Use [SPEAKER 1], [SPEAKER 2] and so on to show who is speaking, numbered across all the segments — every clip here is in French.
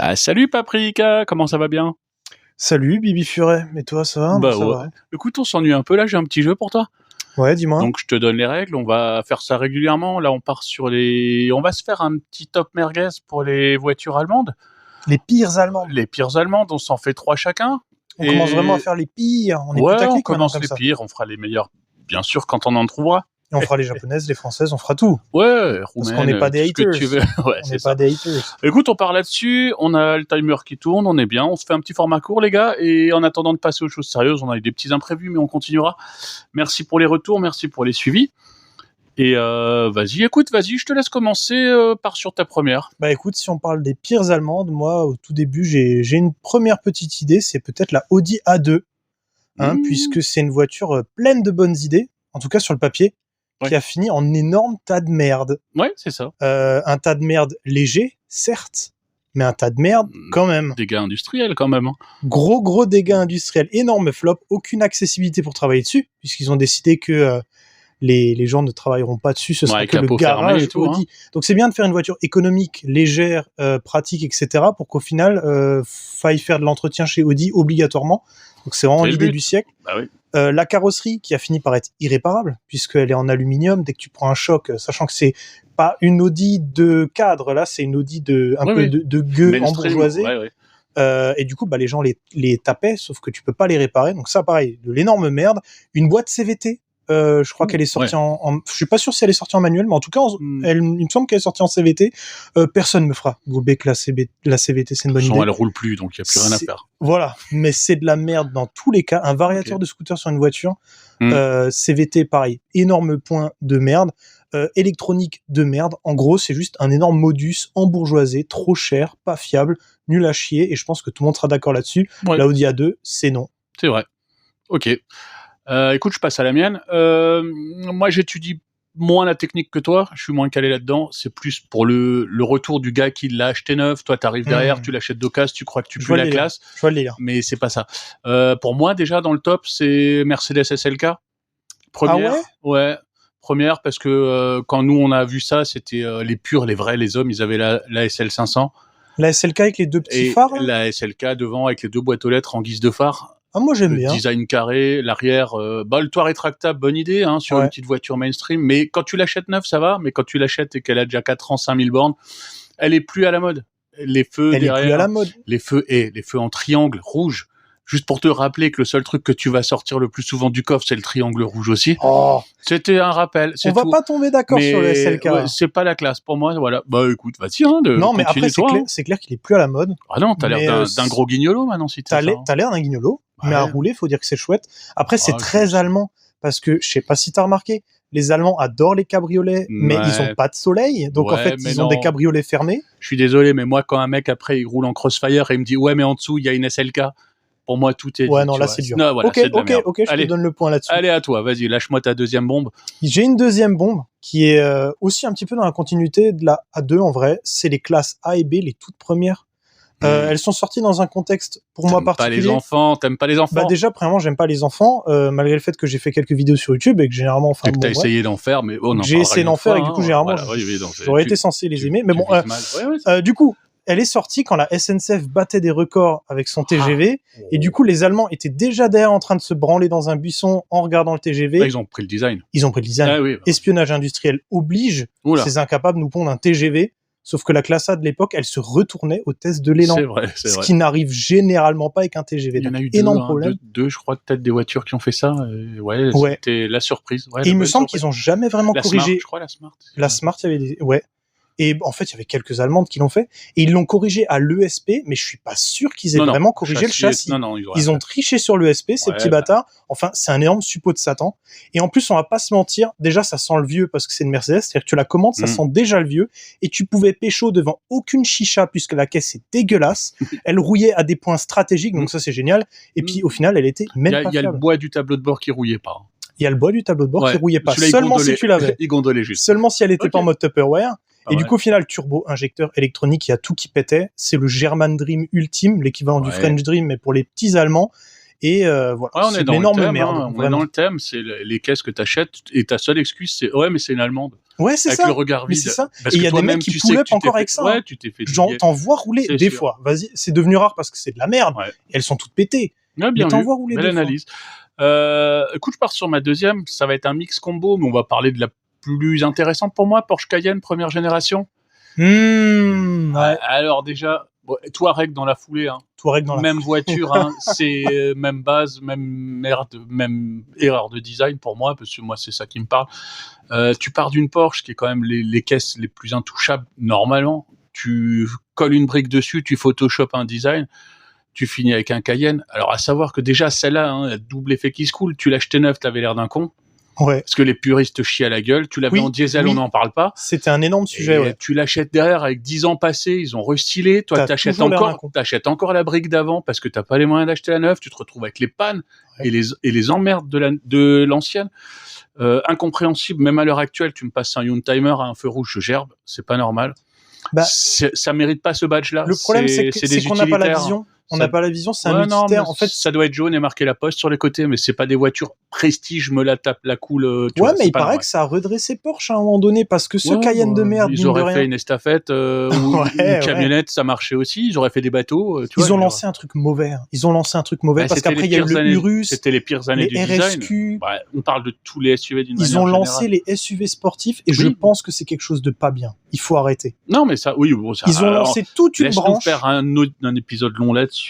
[SPEAKER 1] Ah, salut Paprika, comment ça va bien?
[SPEAKER 2] Salut Bibi Furet, et toi ça va?
[SPEAKER 1] Bah
[SPEAKER 2] Ça
[SPEAKER 1] ouais.
[SPEAKER 2] va.
[SPEAKER 1] Écoute, on s'ennuie un peu là, j'ai un petit jeu pour toi.
[SPEAKER 2] Ouais, dis-moi.
[SPEAKER 1] Donc je te donne les règles, on va faire ça régulièrement. Là, on va se faire un petit top merguez pour les voitures allemandes.
[SPEAKER 2] Les pires Allemandes.
[SPEAKER 1] Les pires allemandes, on s'en fait 3 chacun.
[SPEAKER 2] On commence vraiment à faire les pires. On est
[SPEAKER 1] Ouais, on
[SPEAKER 2] putaclic maintenant
[SPEAKER 1] commence
[SPEAKER 2] comme
[SPEAKER 1] les
[SPEAKER 2] ça.
[SPEAKER 1] pires, on fera les meilleurs, bien sûr, quand on en trouvera.
[SPEAKER 2] Et on fera les japonaises, les françaises, on fera tout.
[SPEAKER 1] Ouais,
[SPEAKER 2] Parce
[SPEAKER 1] roumaine,
[SPEAKER 2] qu'on n'est pas des
[SPEAKER 1] tout ce que
[SPEAKER 2] haters.
[SPEAKER 1] tu veux. Ouais,
[SPEAKER 2] On
[SPEAKER 1] c'est
[SPEAKER 2] n'est
[SPEAKER 1] ça.
[SPEAKER 2] pas des haters.
[SPEAKER 1] Écoute, on part là-dessus, on a le timer qui tourne, on est bien, on se fait un petit format court les gars, et en attendant de passer aux choses sérieuses, on a eu des petits imprévus, mais on continuera. Merci pour les retours, merci pour les suivis. Et vas-y, je te laisse commencer, par sur ta première.
[SPEAKER 2] Bah écoute, si on parle des pires Allemandes, moi au tout début j'ai une première petite idée, c'est peut-être la Audi A2. Puisque c'est une voiture pleine de bonnes idées, en tout cas sur le papier, qui a fini en énorme tas de merde.
[SPEAKER 1] Ouais, c'est ça.
[SPEAKER 2] Un tas de merde léger, certes, mais un tas de merde quand même.
[SPEAKER 1] Dégâts industriels quand même.
[SPEAKER 2] Gros dégâts industriels, énorme flop, aucune accessibilité pour travailler dessus, puisqu'ils ont décidé que les gens ne travailleront pas dessus, ce sera que le garage Audi. Donc c'est bien de faire une voiture économique, légère, pratique, etc., pour qu'au final, faille faire de l'entretien chez Audi obligatoirement. Donc c'est vraiment l'idée du siècle.
[SPEAKER 1] Bah oui.
[SPEAKER 2] La carrosserie qui a fini par être irréparable, puisqu'elle est en aluminium, dès que tu prends un choc, sachant que c'est pas une Audi de cadre, là c'est une Audi de gueux embourgeoisée. Et du coup, bah, les gens les tapaient, sauf que tu peux pas les réparer. Donc ça, pareil, de l'énorme merde. Une boîte CVT. Je crois qu'elle est sortie je suis pas sûr si elle est sortie en manuel, mais en tout cas, il me semble qu'elle est sortie en CVT. Personne me fera gober que la CVT, c'est une bonne idée.
[SPEAKER 1] Elle roule plus, donc il y a plus rien à faire.
[SPEAKER 2] Voilà, mais c'est de la merde dans tous les cas. Un variateur de scooter sur une voiture, CVT, pareil, énorme point de merde. Électronique de merde. En gros, c'est juste un énorme modus embourgeoisé, trop cher, pas fiable, nul à chier, et je pense que tout le monde sera d'accord là-dessus. Ouais. La Audi A2, c'est non.
[SPEAKER 1] C'est vrai. Ok. Écoute, je passe à la mienne. Moi, j'étudie moins la technique que toi. Je suis moins calé là-dedans. C'est plus pour le retour du gars qui l'a acheté neuf. Toi, t'arrives derrière, tu l'achètes d'occasion, tu crois que tu pues la classe.
[SPEAKER 2] Je vois le délire.
[SPEAKER 1] Mais c'est pas ça. Pour moi, déjà, dans le top, c'est Mercedes SLK. Première. Ah ouais? Ouais. Première, parce que quand nous, on a vu ça, c'était les purs, les vrais, les hommes, ils avaient la SL500.
[SPEAKER 2] La SLK avec les deux petits phares?
[SPEAKER 1] La SLK devant avec les deux boîtes aux lettres en guise de phare.
[SPEAKER 2] Ah, moi j'aime bien.
[SPEAKER 1] Design carré, l'arrière, le toit rétractable, bonne idée, sur une petite voiture mainstream. Mais quand tu l'achètes neuf, ça va. Mais quand tu l'achètes et qu'elle a déjà 4 ans, 5000 bornes, elle est plus à la mode. Les feux derrière. Elle est plus à la mode. Les feux en triangle rouge. Juste pour te rappeler que le seul truc que tu vas sortir le plus souvent du coffre, c'est le triangle rouge aussi. Oh. C'était un rappel.
[SPEAKER 2] On va pas tomber d'accord sur le SLK.
[SPEAKER 1] Ouais, c'est pas la classe pour moi. Voilà. Bah écoute, vas-y.
[SPEAKER 2] Non, mais après c'est clair qu'il est plus à la mode.
[SPEAKER 1] Ah non, t'as l'air d'un gros guignolo maintenant si t'as ça.
[SPEAKER 2] T'as l'air d'un guignolo, mais à rouler, faut dire que c'est chouette. Après, c'est très allemand parce que je sais pas si t'as remarqué. Les Allemands adorent les cabriolets, mais ils ont pas de soleil. Donc en fait, ils ont des cabriolets fermés.
[SPEAKER 1] Je suis désolé, mais moi, quand un mec après il roule en crossfire et il me dit ouais, mais en dessous il y a une SLK. Pour moi, tout est.
[SPEAKER 2] Ouais, non, là, c'est dur. Non, voilà, ok, je te donne le point là-dessus.
[SPEAKER 1] Allez, à toi, vas-y, lâche-moi ta deuxième bombe.
[SPEAKER 2] J'ai une deuxième bombe qui est aussi un petit peu dans la continuité de la A2 en vrai. C'est les classes A et B, les toutes premières. Elles sont sorties dans un contexte pour moi particulier.
[SPEAKER 1] T'aimes pas les enfants?
[SPEAKER 2] Bah déjà, premièrement, j'aime pas les enfants, malgré le fait que j'ai fait quelques vidéos sur YouTube et que généralement,
[SPEAKER 1] enfin, t'as essayé d'en faire, mais
[SPEAKER 2] j'ai essayé d'en faire et du coup, généralement, j'aurais été censé les aimer, mais bon, du coup. Elle est sortie quand la SNCF battait des records avec son TGV, et du coup, les Allemands étaient déjà derrière en train de se branler dans un buisson en regardant le TGV.
[SPEAKER 1] Là, ils ont pris le design.
[SPEAKER 2] Espionnage industriel oblige. Ces incapables nous pondent un TGV. Sauf que la classe A de l'époque, elle se retournait au test de l'élan.
[SPEAKER 1] C'est vrai.
[SPEAKER 2] Ce qui n'arrive généralement pas avec un TGV.
[SPEAKER 1] Il y en a eu deux, je crois, peut-être des voitures qui ont fait ça. C'était la surprise.
[SPEAKER 2] Et il me semble qu'ils ont jamais vraiment corrigé.
[SPEAKER 1] Smart, je crois, la Smart.
[SPEAKER 2] La Smart, il y avait des... Ouais. Et en fait, il y avait quelques Allemandes qui l'ont fait. Et ils l'ont corrigé à l'ESP, mais je suis pas sûr qu'ils aient vraiment corrigé le châssis. Ils ont triché sur l'ESP, ces petits bâtards. Enfin, c'est un énorme suppôt de Satan. Et en plus, on va pas se mentir. Déjà, ça sent le vieux parce que c'est une Mercedes. C'est-à-dire que tu la commandes, ça sent déjà le vieux. Et tu pouvais pécho devant aucune chicha puisque la caisse est dégueulasse. Elle rouillait à des points stratégiques. Donc ça, c'est génial. Et puis, au final, elle était même pas fiable.
[SPEAKER 1] Il y a le bois du tableau de bord qui rouillait pas.
[SPEAKER 2] Il y a le bois du tableau de bord qui rouillait pas. Seulement si tu l'avais.
[SPEAKER 1] Il gondolait juste.
[SPEAKER 2] Seulement si elle était pas en mode Tupperware. Et du coup, au final, turbo, injecteur électronique, il y a tout qui pétait. C'est le German Dream ultime, l'équivalent du French Dream, mais pour les petits Allemands. Et voilà,
[SPEAKER 1] ouais, c'est une énorme merde. On est dans le thème, c'est les caisses que t'achètes et ta seule excuse, c'est ouais, mais c'est une allemande.
[SPEAKER 2] Ouais, c'est
[SPEAKER 1] avec
[SPEAKER 2] ça.
[SPEAKER 1] Le regard vide.
[SPEAKER 2] Mais c'est ça.
[SPEAKER 1] Parce
[SPEAKER 2] et il y
[SPEAKER 1] que
[SPEAKER 2] a des mecs qui pull up encore avec ça.
[SPEAKER 1] Ouais, tu t'es fait.
[SPEAKER 2] T'en vois rouler des fois. Vas-y, c'est devenu rare parce que c'est de la merde. Ouais. Et elles sont toutes pétées.
[SPEAKER 1] Ouais, bien
[SPEAKER 2] mais t'en vois rouler
[SPEAKER 1] belle analyse. Écoute, je pars sur ma deuxième. Ça va être un mix combo, mais on va parler de la plus intéressante pour moi, Porsche Cayenne première génération.
[SPEAKER 2] Ouais.
[SPEAKER 1] Alors déjà, Touareg dans la foulée, hein.
[SPEAKER 2] Touareg dans
[SPEAKER 1] même voiture, hein, c'est même base, même erreur de design pour moi, parce que moi c'est ça qui me parle. Tu pars d'une Porsche qui est quand même les caisses les plus intouchables normalement. Tu colles une brique dessus, tu photoshop un design, tu finis avec un Cayenne. Alors à savoir que déjà celle-là, hein, double effet qui se coule. Tu l'achetais neuf, t'avais l'air d'un con.
[SPEAKER 2] Ouais.
[SPEAKER 1] Parce que les puristes chient à la gueule. Tu l'avais en diesel, on n'en parle pas.
[SPEAKER 2] C'était un énorme sujet. Ouais.
[SPEAKER 1] Tu l'achètes derrière avec 10 ans passés, ils ont restylé. Toi, t'achètes encore la brique d'avant parce que t'as pas les moyens d'acheter la neuve. Tu te retrouves avec les pannes et les emmerdes de l'ancienne. Incompréhensible. Même à l'heure actuelle, tu me passes un Youngtimer à un feu rouge, je gerbe. C'est pas normal. Ça mérite pas ce badge-là.
[SPEAKER 2] Le problème, c'est qu'on n'a pas la vision. On n'a pas la vision, c'est un utilitaire. En fait,
[SPEAKER 1] ça doit être jaune et marqué La Poste sur les côtés, mais c'est pas des voitures prestige, me la tape, la coule.
[SPEAKER 2] Mais il paraît que ça a redressé Porsche à un moment donné parce que ce Cayenne de merde.
[SPEAKER 1] Ils auraient fait une estafette ou une camionnette, ça marchait aussi. Ils auraient fait des bateaux.
[SPEAKER 2] Ils ont lancé un truc mauvais. Parce qu'après il y a eu le Urus.
[SPEAKER 1] C'était les pires années du design. On parle de tous les SUV d'une manière générale.
[SPEAKER 2] Ils ont lancé les SUV sportifs et je pense que c'est quelque chose de pas bien. Il faut arrêter.
[SPEAKER 1] Non, mais ça, oui.
[SPEAKER 2] Ils ont lancé toute une branche.
[SPEAKER 1] Faire un épisode long là-dessus.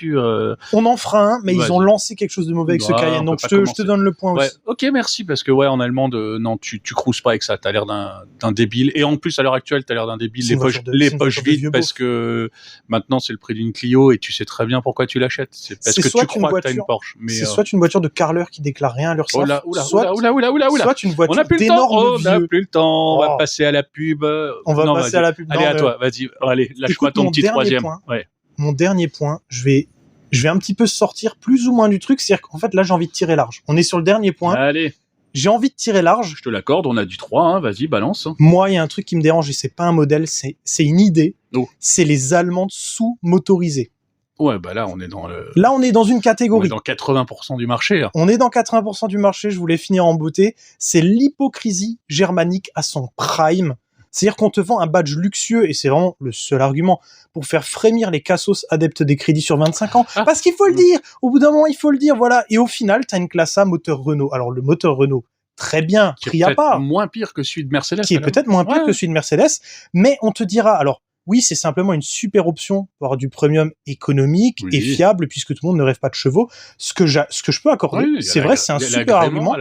[SPEAKER 2] On en fera un, mais ils ont lancé quelque chose de mauvais avec ce Cayenne. Donc je te donne le point aussi.
[SPEAKER 1] Ok, merci, parce que en allemande, non, tu crouses pas avec ça. T'as l'air d'un débile. Et en plus, à l'heure actuelle, t'as l'air d'un débile. Les poches vides, parce que maintenant c'est le prix d'une Clio et tu sais très bien pourquoi tu l'achètes. C'est parce que tu crois que t'as une Porsche.
[SPEAKER 2] C'est soit une voiture de carleur qui déclare rien à leur
[SPEAKER 1] soit
[SPEAKER 2] une voiture d'énorme vieux.
[SPEAKER 1] On n'a plus le temps. On va passer à la pub.
[SPEAKER 2] Passer à la pub.
[SPEAKER 1] Allez, à toi, vas-y. Allez, lâche-moi ton petit troisième.
[SPEAKER 2] Mon dernier point, je vais un petit peu sortir plus ou moins du truc, c'est-à-dire qu'en fait là j'ai envie de tirer large. On est sur le dernier point.
[SPEAKER 1] Allez.
[SPEAKER 2] J'ai envie de tirer large.
[SPEAKER 1] Je te l'accorde, on a du 3, hein, vas-y, balance.
[SPEAKER 2] Moi, il y a un truc qui me dérange et c'est pas un modèle, c'est une idée. C'est les Allemandes sous-motorisées.
[SPEAKER 1] Ouais, là on est dans le...
[SPEAKER 2] Là on est dans une catégorie.
[SPEAKER 1] On est dans 80% du marché. Hein.
[SPEAKER 2] On est dans 80% du marché, je voulais finir en beauté. C'est l'hypocrisie germanique à son prime. C'est-à-dire qu'on te vend un badge luxueux, et c'est vraiment le seul argument, pour faire frémir les cassos adeptes des crédits sur 25 ans. Parce qu'il faut le dire, au bout d'un moment, il faut le dire, voilà. Et au final, t'as une classe A moteur Renault. Alors, le moteur Renault, très bien, pris à part.
[SPEAKER 1] Qui est moins pire que celui de Mercedes.
[SPEAKER 2] Qui est peut-être moins pire que celui de Mercedes, mais on te dira, alors, oui, c'est simplement une super option pour avoir du premium économique et fiable, puisque tout le monde ne rêve pas de chevaux. Ce que je peux accorder, c'est vrai, c'est un super argument.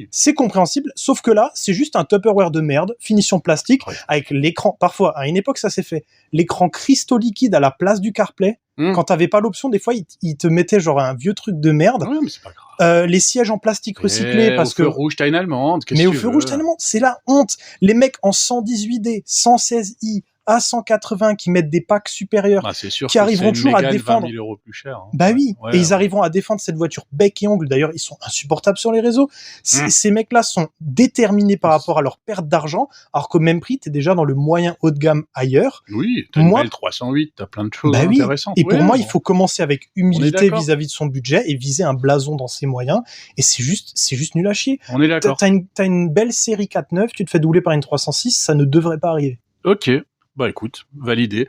[SPEAKER 2] C'est compréhensible, sauf que là, c'est juste un Tupperware de merde, finition plastique, avec l'écran. Parfois, à une époque, ça s'est fait. L'écran cristaux liquide à la place du CarPlay. Quand t'avais pas l'option, des fois, il te mettait genre un vieux truc de merde.
[SPEAKER 1] Ouais, mais c'est pas grave.
[SPEAKER 2] Les sièges en plastique recyclé, parce que
[SPEAKER 1] au feu rouge, t'as une allemande.
[SPEAKER 2] Mais au feu rouge, t'as une allemande, c'est la honte. Les mecs en 118D, 116i, A180 qui mettent des packs supérieurs, qui arriveront toujours à défendre.
[SPEAKER 1] 20 000 € plus cher. Hein.
[SPEAKER 2] Bah oui, et ils arriveront à défendre cette voiture bec et ongle. D'ailleurs, ils sont insupportables sur les réseaux. Ces mecs-là sont déterminés par rapport à leur perte d'argent, alors qu'au même prix, t'es déjà dans le moyen haut de gamme ailleurs.
[SPEAKER 1] Oui, t'as une belle 308, t'as plein de choses intéressantes.
[SPEAKER 2] Et pour moi, il faut commencer avec humilité vis-à-vis de son budget et viser un blason dans ses moyens. Et c'est juste nul à chier.
[SPEAKER 1] On est d'accord.
[SPEAKER 2] T'as une belle série 4.9, tu te fais doubler par une 306, ça ne devrait pas arriver.
[SPEAKER 1] Ok. Bah écoute, validé.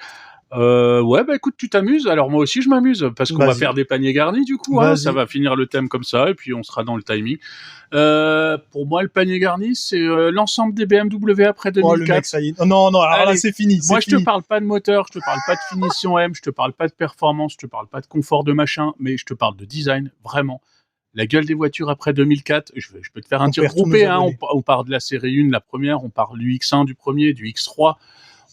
[SPEAKER 1] Écoute, tu t'amuses. Alors moi aussi je m'amuse parce qu'on va faire des paniers garnis du coup. Hein, ça va finir le thème comme ça et puis on sera dans le timing. Pour moi le panier garni c'est l'ensemble des BMW après 2004.
[SPEAKER 2] Oh le mec ça y est. Non, alors là c'est fini.
[SPEAKER 1] Moi je te parle pas de moteur, je te parle pas de finition M, je te parle pas de performance, je te parle pas de confort de machin, mais je te parle de design vraiment. La gueule des voitures après 2004, je peux te faire un tir groupé. Hein, on part de la série 1, la première, on parle du X1 du premier, du X3.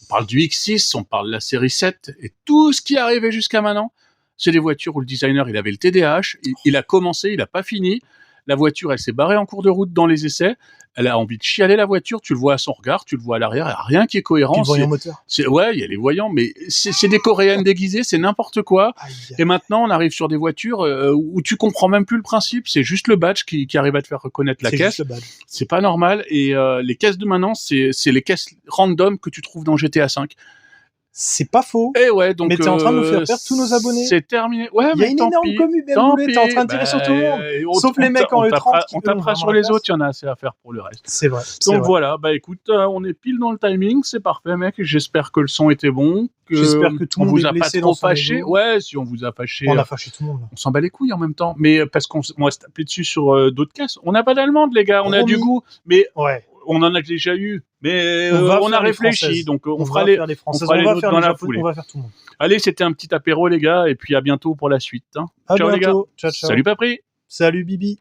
[SPEAKER 1] On parle du X6, on parle de la série 7, et tout ce qui est arrivé jusqu'à maintenant, c'est des voitures où le designer, il avait le TDAH, il a commencé, il a pas fini, la voiture, elle s'est barrée en cours de route dans les essais, elle a envie de chialer la voiture, tu le vois à son regard, tu le vois à l'arrière, il n'y a rien qui est cohérent.
[SPEAKER 2] Les voyants moteurs.
[SPEAKER 1] Ouais, il y a les voyants, mais c'est des coréennes déguisées, c'est n'importe quoi. Et maintenant, on arrive sur des voitures où tu comprends même plus le principe, c'est juste le badge qui arrive à te faire reconnaître la caisse. C'est pas normal. Et les caisses de maintenant, c'est les caisses random que tu trouves dans GTA V.
[SPEAKER 2] C'est pas faux.
[SPEAKER 1] Et ouais, donc.
[SPEAKER 2] Mais t'es en train de nous faire perdre tous nos abonnés.
[SPEAKER 1] C'est terminé. Ouais,
[SPEAKER 2] il y a une énorme commu, t'es en train de tirer sur tout le monde. Sauf les mecs en E30.
[SPEAKER 1] On tapera sur les autres, il y en a assez à faire pour le reste.
[SPEAKER 2] C'est vrai.
[SPEAKER 1] Donc voilà, bah écoute, on est pile dans le timing, c'est parfait, mec. J'espère que le son était bon.
[SPEAKER 2] J'espère que tout le monde est blessé dans son
[SPEAKER 1] fâché. Ouais, si on vous a fâché.
[SPEAKER 2] On a fâché tout le monde.
[SPEAKER 1] On s'en bat les couilles en même temps. Mais parce qu'on va se taper dessus sur d'autres caisses. On n'a pas d'allemande, les gars. On a du goût. Mais.
[SPEAKER 2] Ouais.
[SPEAKER 1] On en a déjà eu, mais on a réfléchi, donc on fera les
[SPEAKER 2] Françaises,
[SPEAKER 1] on va faire dans la foulée.
[SPEAKER 2] On va faire tout le monde.
[SPEAKER 1] Allez, c'était un petit apéro, les gars, et puis à bientôt pour la suite. Hein.
[SPEAKER 2] Ciao, les gars. Ciao.
[SPEAKER 1] Salut Papri.
[SPEAKER 2] Salut Bibi.